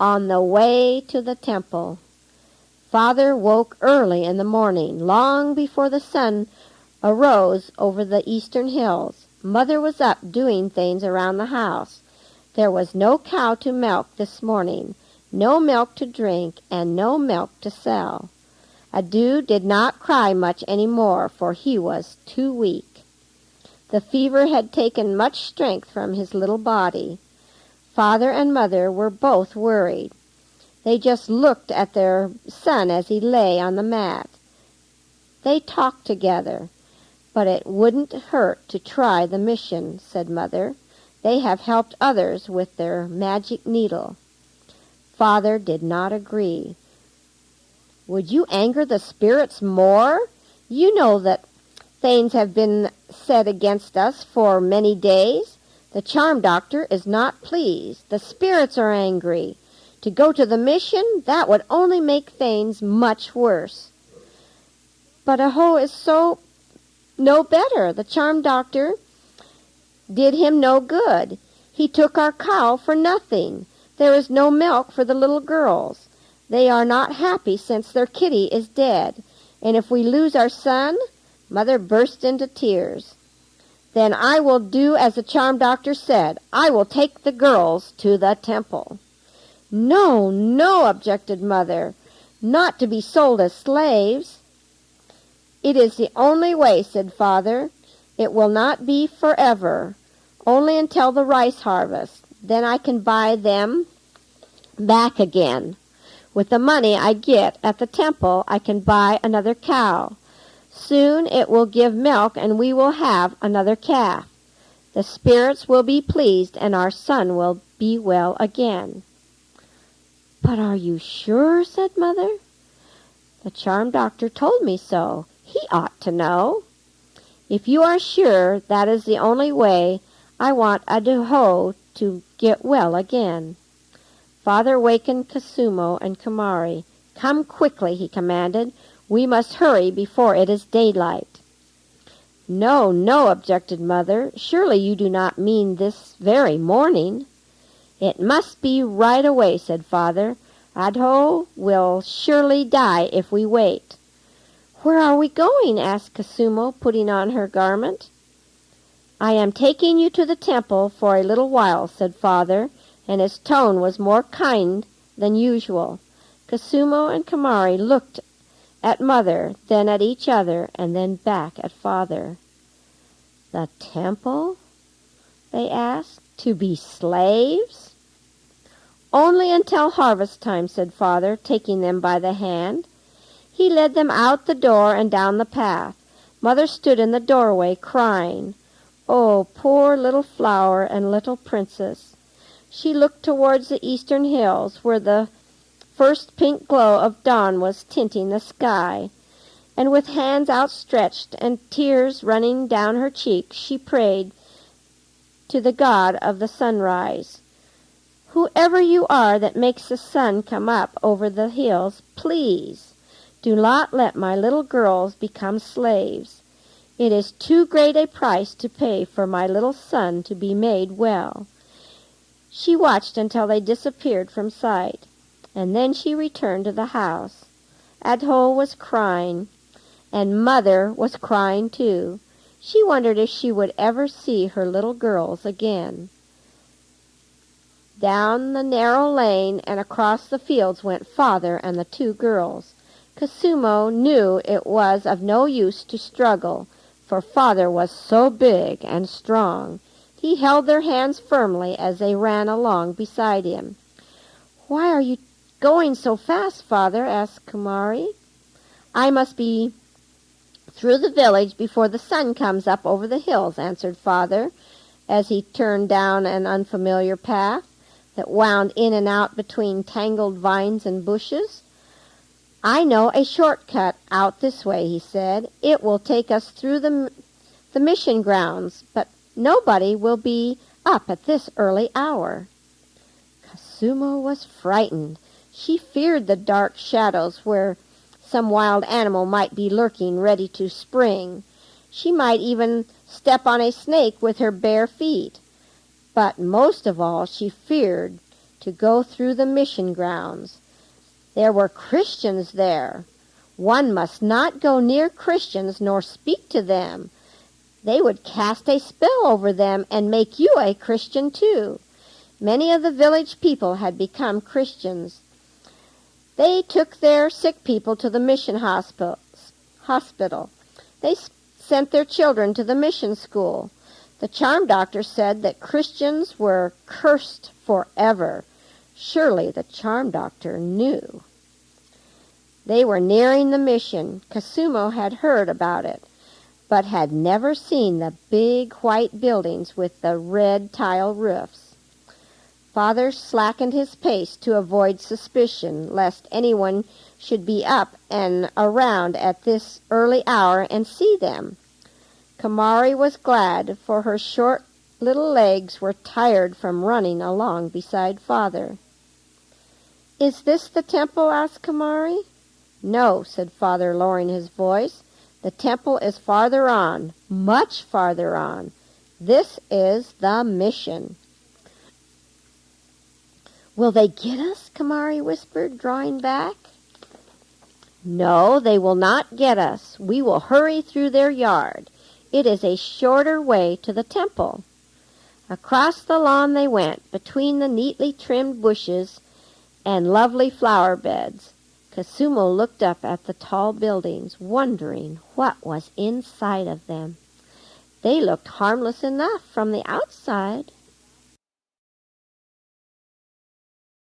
On the way to the temple. Father woke early in the morning, long before the sun arose over the eastern hills. Mother was up doing things around the house. There was no cow to milk this morning, no milk to drink, and no milk to sell. Adu did not cry much any more, for he was too weak. The fever had taken much strength from his little body. Father and Mother were both worried. They just looked at their son as he lay on the mat. They talked together. But it wouldn't hurt to try the mission, said Mother. They have helped others with their magic needle. Father did not agree. Would you anger the spirits more? You know that things have been said against us for many days. The charm doctor is not pleased. The spirits are angry. To go to the mission, that would only make things much worse. But Aho is no better. The charm doctor did him no good. He took our cow for nothing. There is no milk for the little girls. They are not happy since their kitty is dead. And if we lose our son, Mother burst into tears. Then I will do as the charm doctor said. I will take the girls to the temple. No, no, objected Mother. Not to be sold as slaves. It is the only way, said Father. It will not be forever, only until the rice harvest. Then I can buy them back again. With the money I get at the temple, I can buy another cow. Soon it will give milk, and we will have another calf. The spirits will be pleased, and our son will be well again. But are you sure, said Mother? The charm doctor told me so. He ought to know. If you are sure that is the only way, I want Underhill to get well again. Father wakened Kasumo and Kamari. Come quickly, he commanded. We must hurry before it is daylight. No, no, objected Mother. Surely you do not mean this very morning. It must be right away, said Father. Underhill will surely die if we wait. Where are we going? Asked Kasumo, putting on her garment. I am taking you to the temple for a little while, said Father, and his tone was more kind than usual. Kasumo and Kamari looked at Mother, then at each other, and then back at Father. The temple? They asked. To be slaves? Only until harvest time, said Father, taking them by the hand. He led them out the door and down the path. Mother stood in the doorway, crying. Oh, poor little flower and little princess. She looked towards the eastern hills, where the first pink glow of dawn was tinting the sky, and with hands outstretched and tears running down her cheeks, she prayed to the God of the sunrise. Whoever you are that makes the sun come up over the hills, please do not let my little girls become slaves. It is too great a price to pay for my little son to be made well. She watched until they disappeared from sight, and then she returned to the house. Underhill was crying, and Mother was crying too. She wondered if she would ever see her little girls again. Down the narrow lane and across the fields went Father and the two girls. Kasumo knew it was of no use to struggle, for Father was so big and strong. He held their hands firmly as they ran along beside him. Why are you going so fast, Father? Asked Kamari. I must be through the village before the sun comes up over the hills, answered Father, as he turned down an unfamiliar path that wound in and out between tangled vines and bushes. I know a shortcut out this way, he said. It will take us through the mission grounds, but nobody will be up at this early hour. Kasumo was frightened. She feared the dark shadows where some wild animal might be lurking, ready to spring. She might even step on a snake with her bare feet. But most of all, she feared to go through the mission grounds. There were Christians there. One must not go near Christians nor speak to them. They would cast a spell over them and make you a Christian too. Many of the village people had become Christians. They took their sick people to the mission hospital. They sent their children to the mission school. The charm doctor said that Christians were cursed forever. Surely the charm doctor knew. They were nearing the mission. Casumo had heard about it, but had never seen the big white buildings with the red tile roofs. Father slackened his pace to avoid suspicion, lest anyone should be up and around at this early hour and see them. Kamari was glad, for her short little legs were tired from running along beside Father. "Is this the temple?" asked Kamari. "No," said Father, lowering his voice. "The temple is farther on, much farther on. This is the mission." "Will they get us?" Kamari whispered, drawing back. "No, they will not get us. We will hurry through their yard. It is a shorter way to the temple." Across the lawn they went, between the neatly trimmed bushes and lovely flower beds. Casumo looked up at the tall buildings, wondering what was inside of them. They looked harmless enough from the outside.